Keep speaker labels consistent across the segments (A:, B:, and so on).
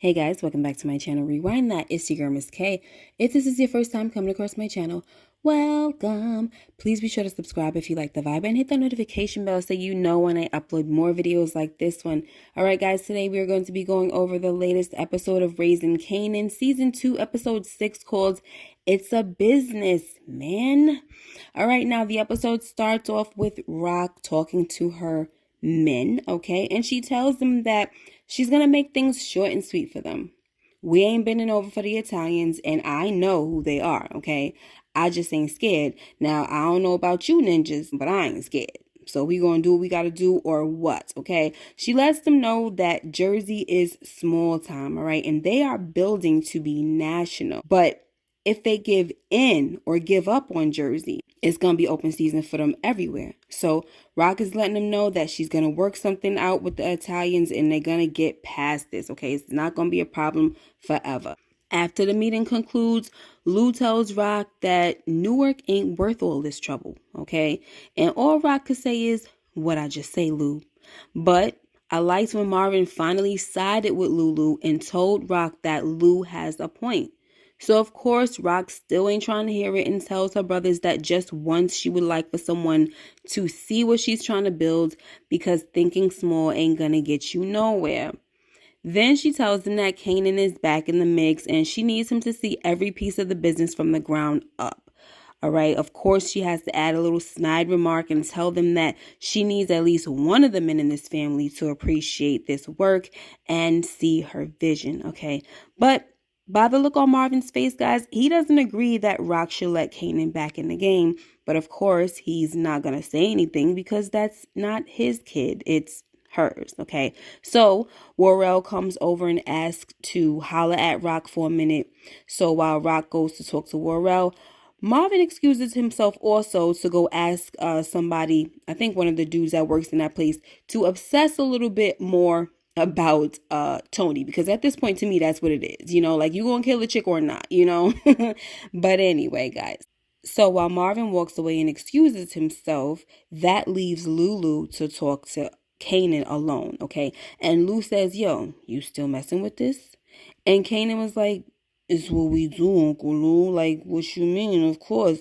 A: Hey guys, welcome back to my channel. Rewind that. It's your girl, Miss K. If this is your first time coming across my channel, welcome. Please be sure to subscribe if you like the vibe and hit the notification bell so you know when I upload more videos like this one. Alright guys, today we are going to be going over the latest episode of Raising Kanan, Season 2, Episode 6, called It's a Business, Man. Alright, now the episode starts off with Rock talking to her men, okay? And she tells them that she's going to make things short and sweet for them. We ain't bending over for the Italians, and I know who they are, okay? I just ain't scared. Now, I don't know about you ninjas, but I ain't scared. So we gonna do what we gotta do or what, okay? She lets them know that Jersey is small time, all right? And they are building to be national. But if they give in or give up on Jersey, it's going to be open season for them everywhere. So Rock is letting them know that she's going to work something out with the Italians and they're going to get past this, okay? It's not going to be a problem forever. After the meeting concludes, Lou tells Rock that Newark ain't worth all this trouble, okay? And all Rock could say is, what I just say, Lou. But I liked when Marvin finally sided with Lulu and told Rock that Lou has a point. So, of course, Rock still ain't trying to hear it and tells her brothers that just once she would like for someone to see what she's trying to build because thinking small ain't gonna get you nowhere. Then she tells them that Kanan is back in the mix and she needs him to see every piece of the business from the ground up. All right. Of course, she has to add a little snide remark and tell them that she needs at least one of the men in this family to appreciate this work and see her vision. Okay. But by the look on Marvin's face, guys, he doesn't agree that Rock should let Kanan back in the game. But of course, he's not going to say anything because that's not his kid. It's hers. Okay. So Worrell comes over and asks to holler at Rock for a minute. So while Rock goes to talk to Worrell, Marvin excuses himself also to go ask somebody, I think one of the dudes that works in that place, to obsess a little bit more about Tony, because at this point to me that's what it is, like you gonna kill a chick or not, but anyway, guys, so while Marvin walks away and excuses himself, that leaves Lulu to talk to Kanan alone, okay? And Lou says, yo, you still messing with this? And Kanan was like, it's what we do, Uncle Lou. Like, what you mean? Of course.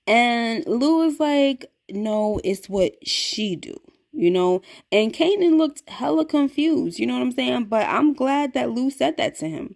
A: And Lou is like, no, it's what she do. And Kanan looked hella confused, you know what I'm saying? But I'm glad that Lou said that to him.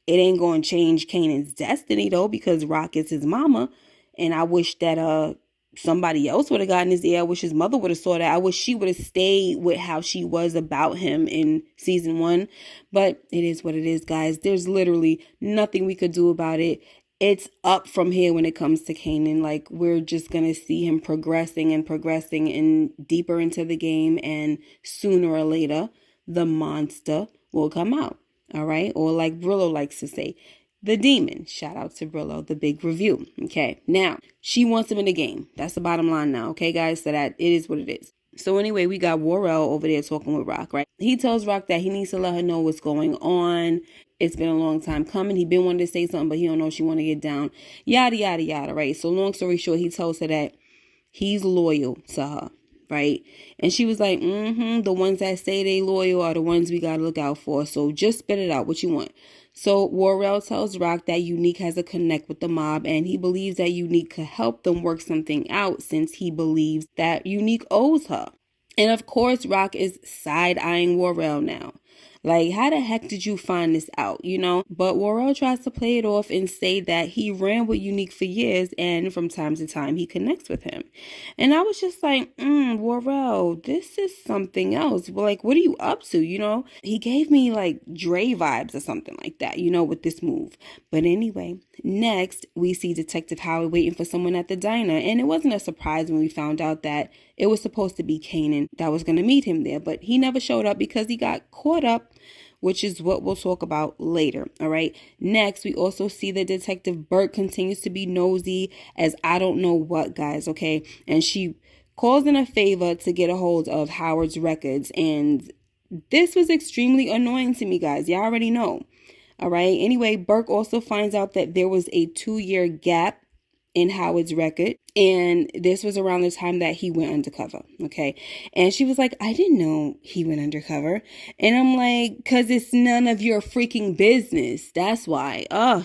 A: It ain't going to change Kanan's destiny, though, because Rock is his mama. And I wish that somebody else would have gotten his ear. I wish his mother would have saw that. I wish she would have stayed with how she was about him in season 1. But it is what it is, guys. There's literally nothing we could do about it. It's up from here when it comes to Kanan. Like, we're just going to see him progressing and deeper into the game. And sooner or later, the monster will come out. All right. Or like Brillo likes to say, the demon. Shout out to Brillo, the big review. Okay. Now, she wants him in the game. That's the bottom line now. Okay, guys. So that it is what it is. So anyway, we got Worrell over there talking with Rock, right? He tells Rock that he needs to let her know what's going on. It's been a long time coming. He been wanting to say something, but he don't know if she want to get down. Yada, yada, yada, right? So long story short, he tells her that he's loyal to her, right? And she was like, the ones that say they loyal are the ones we got to look out for. So just spit it out. What you want? So Worrell tells Rock that Unique has a connect with the mob and he believes that Unique could help them work something out since he believes that Unique owes her. And of course, Rock is side-eyeing Worrell now. Like, how the heck did you find this out, But Worrell tries to play it off and say that he ran with Unique for years and from time to time he connects with him. And I was just like, Worrell, this is something else. Like, what are you up to, He gave me like Dre vibes or something like that, with this move. But anyway, next we see Detective Howard waiting for someone at the diner. And it wasn't a surprise when we found out that it was supposed to be Kanan that was going to meet him there. But he never showed up because he got caught up, which is what we'll talk about later. All right. Next, we also see that Detective Burke continues to be nosy as I don't know what, guys. Okay. And she calls in a favor to get a hold of Howard's records. And this was extremely annoying to me, guys. Y'all already know. All right. Anyway, Burke also finds out that there was a 2-year gap in Howard's record. And this was around the time that he went undercover, okay? And she was like, I didn't know he went undercover. And I'm like, because it's none of your freaking business. That's why. Oh,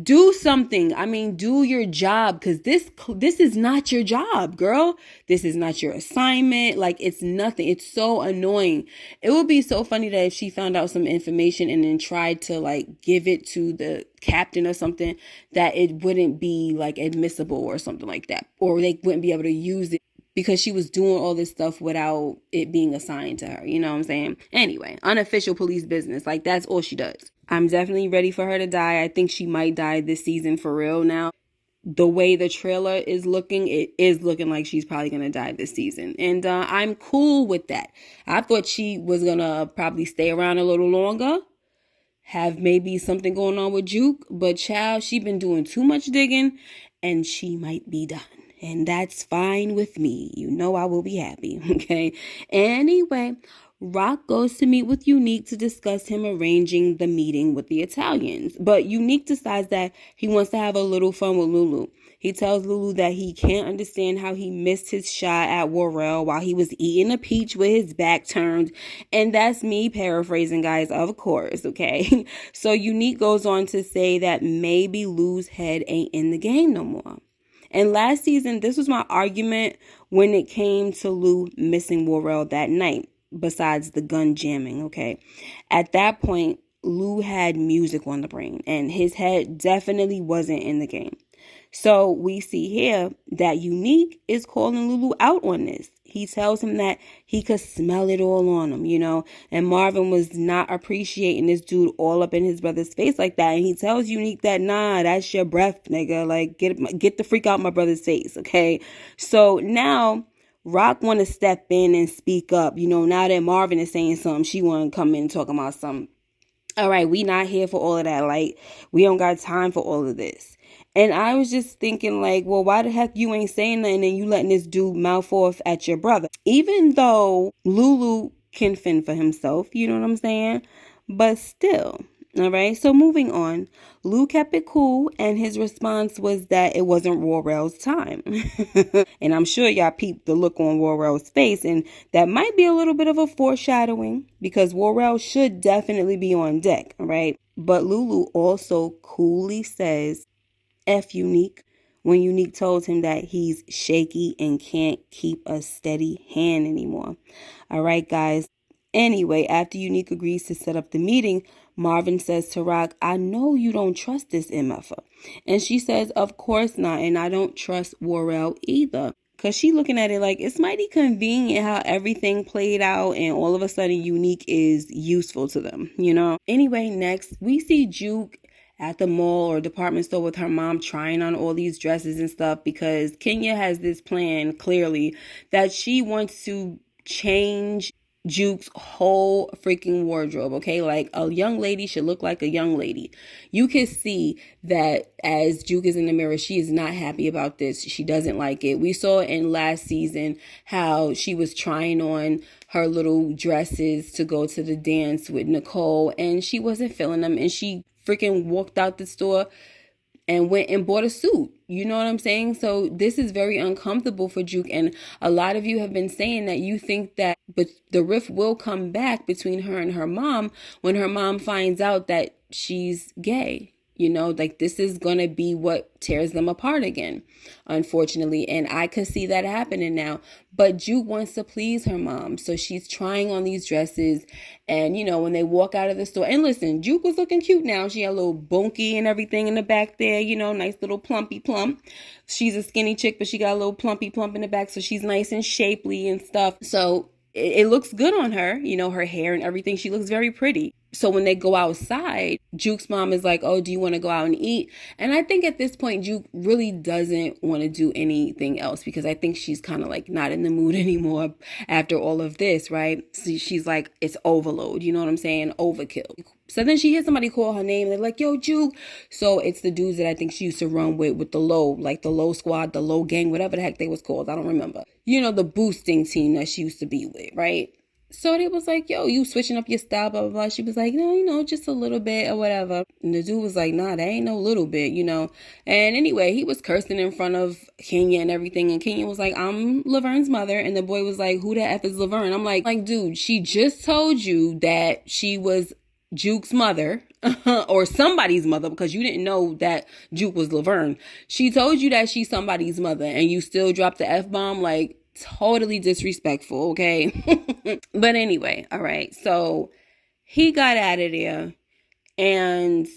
A: do something. I mean, do your job, because this is not your job, girl. This is not your assignment. Like, it's nothing. It's so annoying. It would be so funny that if she found out some information and then tried to like give it to the captain or something, that it wouldn't be like admissible or something like that, or they wouldn't be able to use it because she was doing all this stuff without it being assigned to her. You know what I'm saying? Anyway, unofficial police business. Like, that's all she does. I'm definitely ready for her to die. I think she might die this season for real now. The way the trailer is looking, it is looking like she's probably going to die this season. And I'm cool with that. I thought she was going to probably stay around a little longer, have maybe something going on with Juke, but child, she been doing too much digging and she might be done. And that's fine with me. You know I will be happy, okay? Anyway, Rock goes to meet with Unique to discuss him arranging the meeting with the Italians. But Unique decides that he wants to have a little fun with Lulu. He tells Lulu that he can't understand how he missed his shot at Worrell while he was eating a peach with his back turned. And that's me paraphrasing, guys, of course, okay? So Unique goes on to say that maybe Lou's head ain't in the game no more. And last season, this was my argument when it came to Lou missing Worrell that night, besides the gun jamming, okay? At that point, Lou had music on the brain, and his head definitely wasn't in the game. So we see here that Unique is calling Lulu out on this. He tells him that he could smell it all on him, you know, and Marvin was not appreciating this dude all up in his brother's face like that. And he tells Unique that, nah, that's your breath, nigga. Like, get the freak out my brother's face, okay? So now Rock want to step in and speak up. You know, now that Marvin is saying something, she want to come in and talk about something. All right, we not here for all of that. Like, we don't got time for all of this. And I was just thinking, like, well, why the heck you ain't saying nothing and you letting this dude mouth off at your brother? Even though Lulu can fend for himself, you know what I'm saying? But still, all right? So moving on, Lou kept it cool, and his response was that it wasn't Worrell's time. And I'm sure y'all peeped the look on Worrell's face, and that might be a little bit of a foreshadowing because Worrell should definitely be on deck, all right? But Lulu also coolly says, F Unique, when Unique told him that he's shaky and can't keep a steady hand anymore. All right, guys. Anyway, after Unique agrees to set up the meeting, Marvin says to Rock, I know you don't trust this MFer. And she says, of course not, and I don't trust Worrell either. Because she looking at it like it's mighty convenient how everything played out and all of a sudden Unique is useful to them, you know? Anyway, next, we see Juke at the mall or department store with her mom trying on all these dresses and stuff because Kenya has this plan clearly that she wants to change Juke's whole freaking wardrobe, okay? Like, a young lady should look like a young lady. You can see that as Juke is in the mirror, she is not happy about this. She doesn't like it. We saw in last season how she was trying on her little dresses to go to the dance with Nicole, and she wasn't feeling them, and she freaking walked out the store and went and bought a suit. You know what I'm saying? So this is very uncomfortable for Juke. And a lot of you have been saying that you think that but the rift will come back between her and her mom when her mom finds out that she's gay. You know, like this is going to be what tears them apart again, unfortunately. And I could see that happening now. But Juke wants to please her mom. So she's trying on these dresses. And, you know, when they walk out of the store. And listen, Juke was looking cute now. She had a little bunky and everything in the back there. You know, nice little plumpy plump. She's a skinny chick, but she got a little plumpy plump in the back. So she's nice and shapely and stuff. So it looks good on her, you know, her hair and everything. She looks very pretty. So when they go outside, Juke's mom is like, oh, do you want to go out and eat? And I think at this point, Juke really doesn't want to do anything else because I think she's kind of like not in the mood anymore after all of this, right? So she's like, it's overload. You know what I'm saying? Overkill. So then she hears somebody call her name. And they're like, yo, Juke. So it's the dudes that I think she used to run with the low, like the low squad, the low gang, whatever the heck they was called. I don't remember. You know, the boosting team that she used to be with, right? So they was like, yo, you switching up your style, blah, blah, blah. She was like, no, just a little bit or whatever. And the dude was like, nah, that ain't no little bit. And anyway, he was cursing in front of Kenya and everything. And Kenya was like, I'm Laverne's mother. And the boy was like, who the F is Laverne? I'm like, dude, she just told you that she was Juke's mother or somebody's mother, because you didn't know that Juke was Laverne. She told you that she's somebody's mother and you still dropped the F-bomb. Like, totally disrespectful, okay? But anyway, all right. So he got out of there, and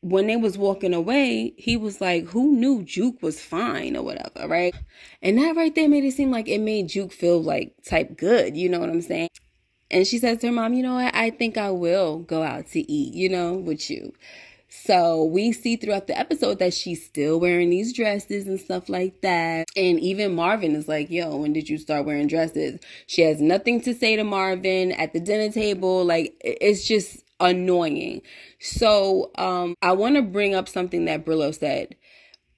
A: when they was walking away, he was like, who knew Juke was fine or whatever, right? And that right there made it seem like it made Juke feel like type good, you know what I'm saying? And she says to her mom, you know what? I think I will go out to eat, with you. So we see throughout the episode that she's still wearing these dresses and stuff like that. And even Marvin is like, yo, when did you start wearing dresses? She has nothing to say to Marvin at the dinner table. Like, it's just annoying. So I want to bring up something that Brillo said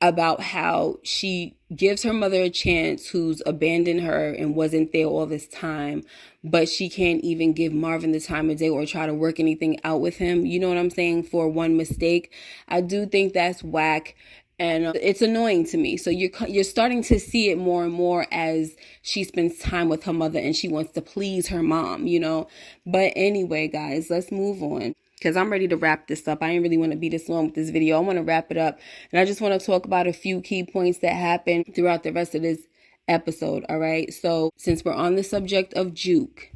A: about how she gives her mother a chance who's abandoned her and wasn't there all this time, but she can't even give Marvin the time of day or try to work anything out with him. You know what I'm saying? For one mistake. I do think that's whack. And it's annoying to me. So you're starting to see it more and more as she spends time with her mother and she wants to please her mom, But anyway, guys, let's move on, because I'm ready to wrap this up. I ain't really want to be this long with this video. I want to wrap it up. And I just want to talk about a few key points that happened throughout the rest of this episode, all right? So since we're on the subject of Juke,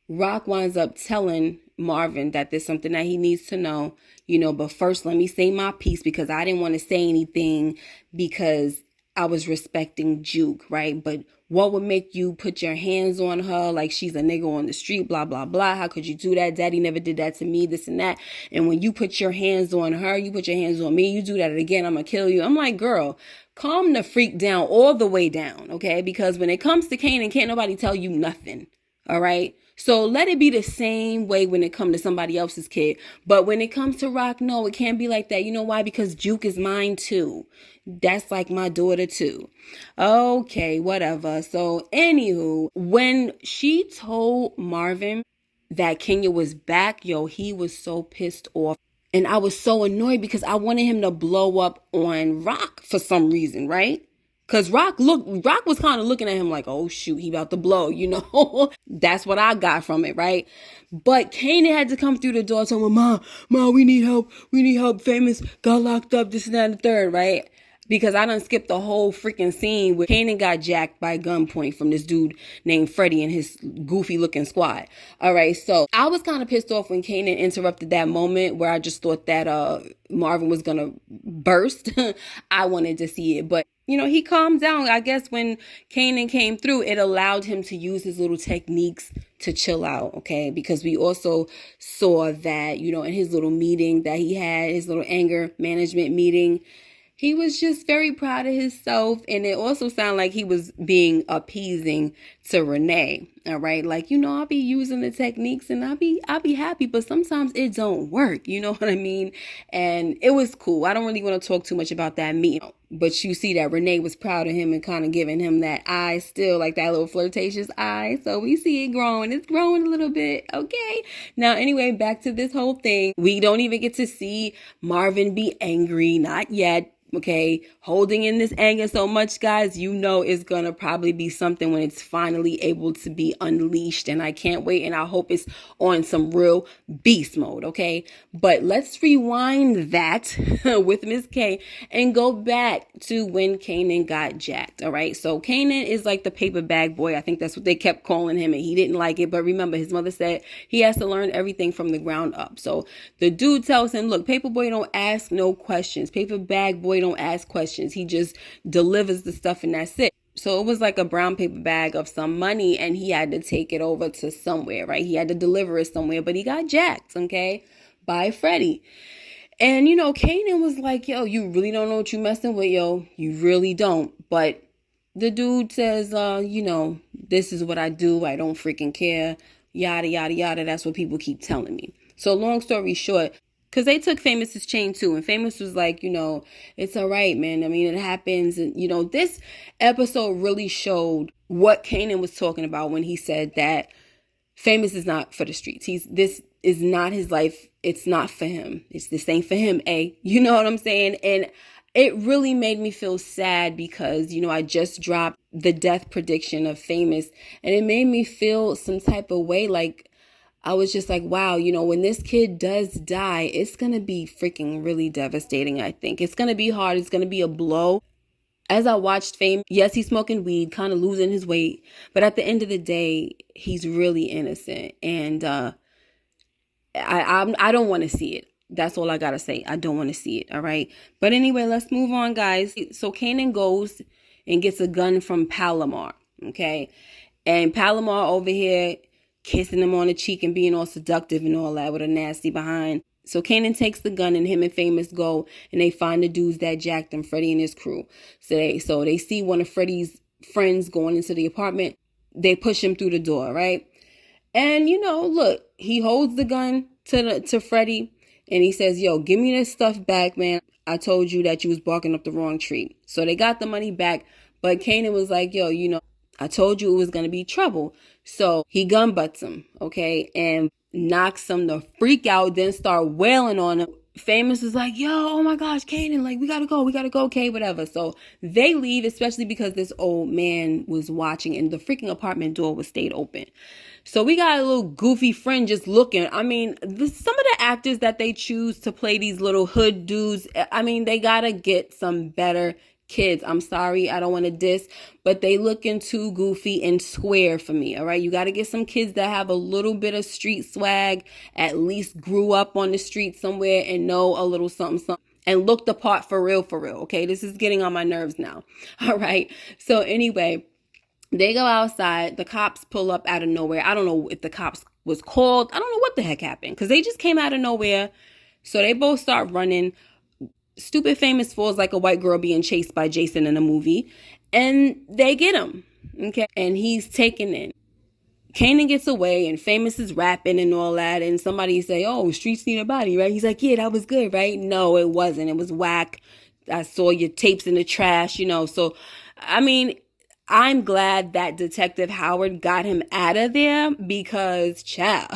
A: Rock winds up telling Marvin that there's something that he needs to know, but first let me say my piece, because I didn't want to say anything because I was respecting Juke, right? But what would make you put your hands on her like she's a nigga on the street, blah, blah, blah. How could you do that? Daddy never did that to me, this and that. And when you put your hands on her, you put your hands on me, you do that again, I'm gonna kill you. I'm like, girl, calm the freak down all the way down, okay? Because when it comes to Kanan, can't nobody tell you nothing, all right? So let it be the same way when it comes to somebody else's kid. But when it comes to Rock, no, it can't be like that. You know why? Because Juke is mine too. That's like my daughter too. Okay, whatever. So anywho, when she told Marvin that Kenya was back, yo, he was so pissed off. And I was so annoyed because I wanted him to blow up on Rock for some reason, right? Cause Rock was kind of looking at him like, oh shoot, he about to blow, That's what I got from it, right? But Kanan had to come through the door telling me, Ma, we need help, Famous got locked up, this and that and the third, right? Because I done skipped the whole freaking scene where Kanan got jacked by gunpoint from this dude named Freddie and his goofy looking squad. All right, so I was kind of pissed off when Kanan interrupted that moment where I just thought that Marvin was gonna burst. I wanted to see it, but he calmed down. I guess when Kanan came through, it allowed him to use his little techniques to chill out, okay? Because we also saw that, in his little meeting that he had, his little anger management meeting, he was just very proud of himself. And it also sounded like he was being appeasing to Renee. All right. Like, I'll be using the techniques and I'll be happy, but sometimes it don't work. You know what I mean? And it was cool. I don't really want to talk too much about that meeting, but you see that Renee was proud of him and kind of giving him that eye still, like that little flirtatious eye. So we see it growing. It's growing a little bit. Okay. Now, anyway, back to this whole thing. We don't even get to see Marvin be angry. Not yet. Okay, holding in this anger so much, guys, it's gonna probably be something when it's finally able to be unleashed, and I can't wait, and I hope it's on some real beast mode, okay? But let's rewind that with Miss K and go back to when Kanan got jacked, all right? So Kanan is like the paper bag boy. I think that's what they kept calling him, and he didn't like it, but remember, his mother said he has to learn everything from the ground up. So the dude tells him, look, paper boy don't ask no questions. Paper bag boy don't ask questions. He just delivers the stuff and that's it. So it was like a brown paper bag of some money and he had to take it over to somewhere, right? He had to deliver it somewhere, but he got jacked, okay, by Freddie. And, Kanan was like, yo, you really don't know what you messing with, yo. You really don't. But the dude says, this is what I do. I don't freaking care. Yada, yada, yada. That's what people keep telling me. So long story short, because they took Famous's chain too. And Famous was like, it's all right, man. I mean, it happens. And, this episode really showed what Kanan was talking about when he said that Famous is not for the streets. This is not his life. It's not for him. This ain't for him, you know what I'm saying? And it really made me feel sad because, I just dropped the death prediction of Famous, and it made me feel some type of way. Like, I was just like, wow, when this kid does die, it's going to be freaking really devastating, I think. It's going to be hard. It's going to be a blow. As I watched Fame, yes, he's smoking weed, kind of losing his weight. But at the end of the day, he's really innocent. And I don't want to see it. That's all I got to say. I don't want to see it. All right. But anyway, let's move on, guys. So Kanan goes and gets a gun from Palomar. Okay. And Palomar over here kissing him on the cheek and being all seductive and all that with a nasty behind. So Kanan takes the gun and him and Famous go and they find the dudes that jacked him, Freddie and his crew. So they see one of Freddie's friends going into the apartment. They push him through the door, right? And look, he holds the gun to Freddie and he says, yo, give me this stuff back, man. I told you that you was barking up the wrong tree. So they got the money back, but Kanan was like, yo, I told you it was going to be trouble. So he gun butts him, okay, and knocks him the freak out, then start wailing on him. Famous is like, yo, oh my gosh, Kanan, like, we gotta go, okay, whatever. So they leave, especially because this old man was watching and the freaking apartment door was stayed open. So we got a little goofy friend just looking. I mean, some of the actors that they choose to play these little hood dudes, I mean, they gotta get some better kids. I'm sorry, I don't want to diss, but they looking too goofy and square for me. All right, you got to get some kids that have a little bit of street swag, at least grew up on the street somewhere and know a little something and look the part for real. Okay, this is getting on my nerves now. All right, so anyway, they go outside. The cops pull up out of nowhere. I don't know if the cops was called. I don't know what the heck happened because they just came out of nowhere. So they both start running. Stupid Famous falls like a white girl being chased by Jason in a movie. And they get him. Okay. And he's taken in. Kanan gets away and Famous is rapping and all that. And somebody say, oh, streets need a body, right? He's like, yeah, that was good, right? No, it wasn't. It was whack. I saw your tapes in the trash, So, I mean, I'm glad that Detective Howard got him out of there because, child,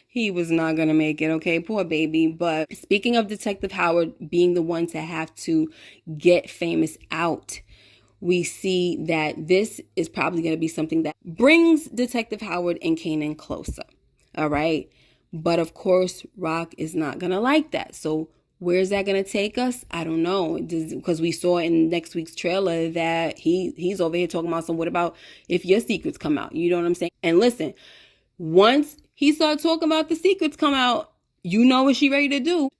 A: he was not going to make it, okay? Poor baby. But speaking of Detective Howard being the one to have to get Famous out, we see that this is probably going to be something that brings Detective Howard and Kanan closer, all right? But of course, Rock is not going to like that. So where's that going to take us? I don't know. Because we saw in next week's trailer that he's over here talking about what about if your secrets come out? You know what I'm saying? And listen, once he started talking about the secrets come out, you know what she ready to do.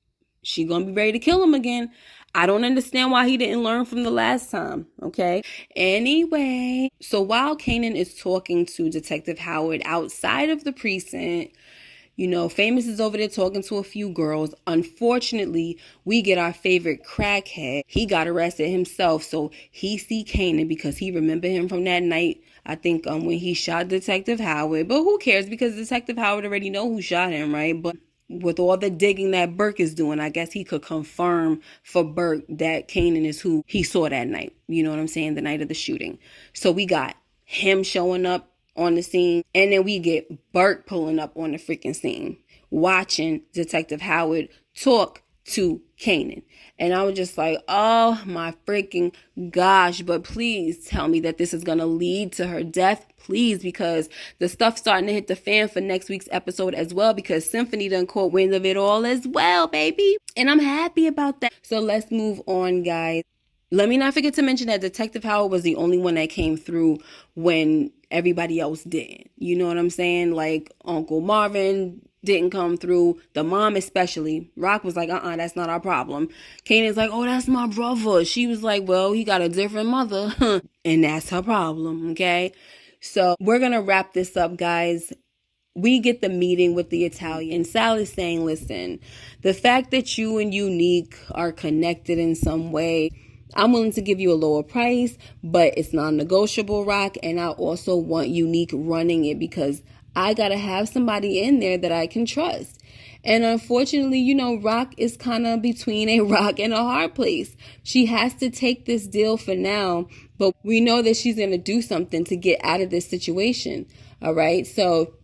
A: She gonna be ready to kill him again. I don't understand why he didn't learn from the last time, okay? Anyway, so while Kanan is talking to Detective Howard outside of the precinct, Famous is over there talking to a few girls. Unfortunately, we get our favorite crackhead. He got arrested himself, so he see Kanan because he remember him from that night, I think, when he shot Detective Howard. But who cares because Detective Howard already know who shot him, right? But with all the digging that Burke is doing, I guess he could confirm for Burke that Kanan is who he saw that night. You know what I'm saying? The night of the shooting. So we got him showing up on the scene, and then we get Burke pulling up on the freaking scene, watching Detective Howard talk to Kanan. And I was just like, oh my freaking gosh, but please tell me that this is going to lead to her death, please, because the stuff's starting to hit the fan for next week's episode as well, because Symphony done caught wind of it all as well, baby. And I'm happy about that. So let's move on, guys. Let me not forget to mention that Detective Howard was the only one that came through when everybody else didn't. You know what I'm saying? Like Uncle Marvin didn't come through. The mom especially. Rock was like, that's not our problem. Kanan's like, oh, that's my brother. She was like, well, he got a different mother. And that's her problem, okay? So we're going to wrap this up, guys. We get the meeting with the Italian. And Sal is saying, listen, the fact that you and Unique are connected in some way, I'm willing to give you a lower price, but it's non-negotiable, Rock. And I also want Unique running it because I got to have somebody in there that I can trust. And unfortunately, Rock is kind of between a rock and a hard place. She has to take this deal for now, but we know that she's going to do something to get out of this situation. All right. So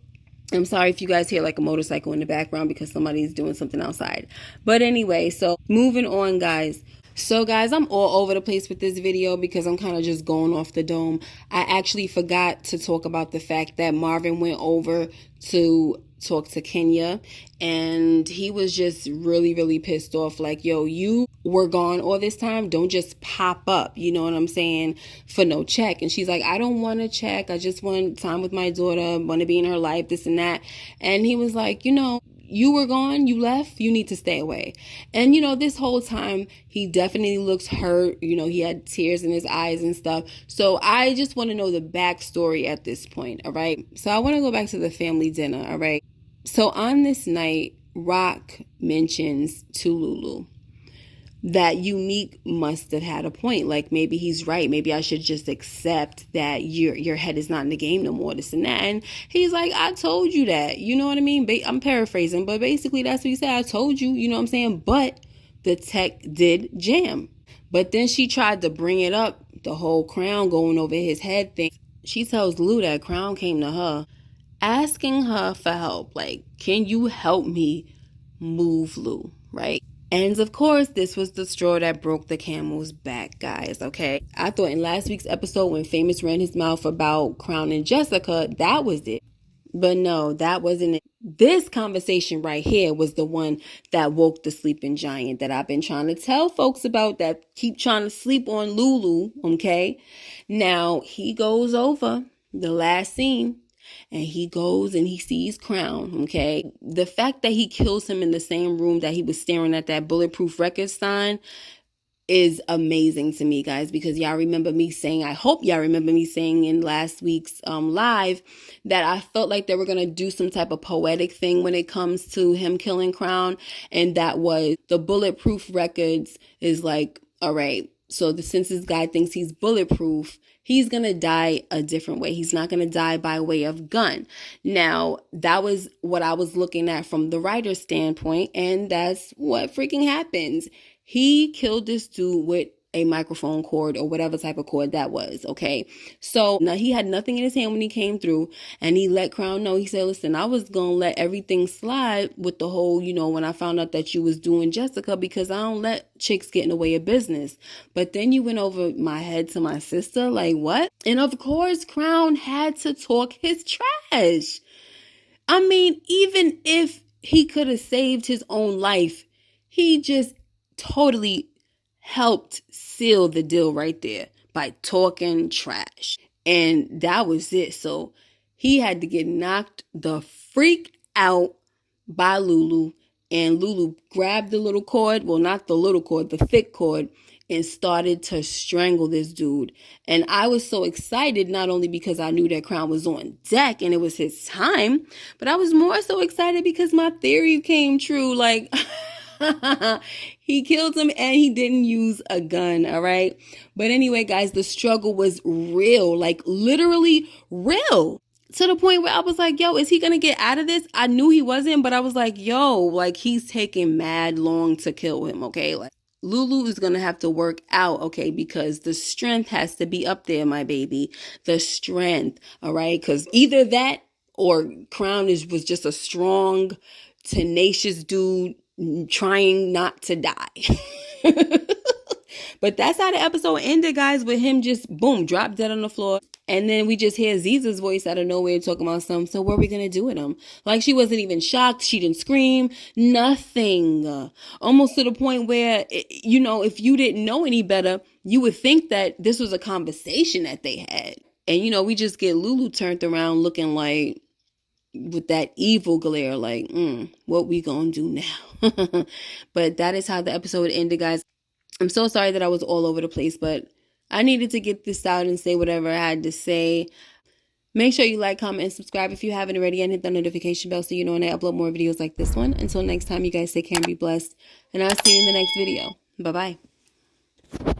A: I'm sorry if you guys hear like a motorcycle in the background because somebody's doing something outside. But anyway, so moving on, guys. So guys, I'm all over the place with this video because I'm kind of just going off the dome. I actually forgot to talk about the fact that Marvin went over to talk to Kenya, and he was just really pissed off, like, yo, you were gone all this time, don't just pop up, you know what I'm saying, for no check. And she's like, I don't want to check, I just want time with my daughter, want to be in her life, this and that. And he was like, you were gone, you left, you need to stay away. And this whole time he definitely looks hurt, he had tears in his eyes and stuff. So I just want to know the backstory at this point. All right, so I want to go back to the family dinner. All right, so on this night, Rock mentions to Lulu that Unique must have had a point. Like, maybe he's right. Maybe I should just accept that your head is not in the game no more, this and that. And he's like, I told you that. You know what I mean? I'm paraphrasing, but basically that's what he said. I told you, you know what I'm saying? But the tech did jam. But then she tried to bring it up, the whole Crown going over his head thing. She tells Lou that Crown came to her asking her for help. Like, can you help me move Lou, right? And of course, this was the straw that broke the camel's back, guys, okay? I thought in last week's episode when Famous ran his mouth about Crown and Jessica, that was it. But no, that wasn't it. This conversation right here was the one that woke the sleeping giant that I've been trying to tell folks about that keep trying to sleep on Lulu, okay? Now, he goes over the last scene and he goes and he sees Crown, okay? The fact that he kills him in the same room that he was staring at that Bulletproof Records sign is amazing to me, guys, because y'all remember me saying, I hope y'all remember me saying in last week's live that I felt like they were going to do some type of poetic thing when it comes to him killing Crown. And that was the Bulletproof Records is like, all right, so since this guy thinks he's bulletproof, he's going to die a different way. He's not going to die by way of gun. Now, that was what I was looking at from the writer's standpoint, and that's what freaking happens. He killed this dude with a microphone cord or whatever type of cord that was, okay? So now he had nothing in his hand when he came through, and he let Crown know. He said, listen, I was going to let everything slide with the whole, when I found out that you was doing Jessica, because I don't let chicks get in the way of business. But then you went over my head to my sister, like what? And of course, Crown had to talk his trash. I mean, even if he could have saved his own life, he just totally helped seal the deal right there by talking trash. And that was it. So he had to get knocked the freak out by Lulu. And Lulu grabbed the little cord, well, not the little cord, the thick cord, and started to strangle this dude. And I was so excited, not only because I knew that Crown was on deck and it was his time, but I was more so excited because my theory came true. Like, he killed him and he didn't use a gun, all right? But anyway, guys, the struggle was real, like literally real. To the point where I was like, yo, is he going to get out of this? I knew he wasn't, but I was like, yo, like he's taking mad long to kill him, okay? Like Lulu is going to have to work out, okay? Because the strength has to be up there, my baby. The strength, all right? Because either that or Crown was just a strong, tenacious dude trying not to die. But that's how the episode ended, guys, with him just, boom, drop dead on the floor. And then we just hear Ziza's voice out of nowhere talking about something. So what are we going to do with him? Like, she wasn't even shocked. She didn't scream. Nothing. Almost to the point where, if you didn't know any better, you would think that this was a conversation that they had. And, we just get Lulu turned around looking like, with that evil glare, like, what we gonna do now? But that is how the episode ended, guys. I'm so sorry that I was all over the place, but I needed to get this out and say whatever I had to say. Make sure you like, comment, and subscribe if you haven't already, and hit the notification bell so you know when I upload more videos like this one. Until next time, you guys take care and be blessed, and I'll see you in the next video. Bye-bye.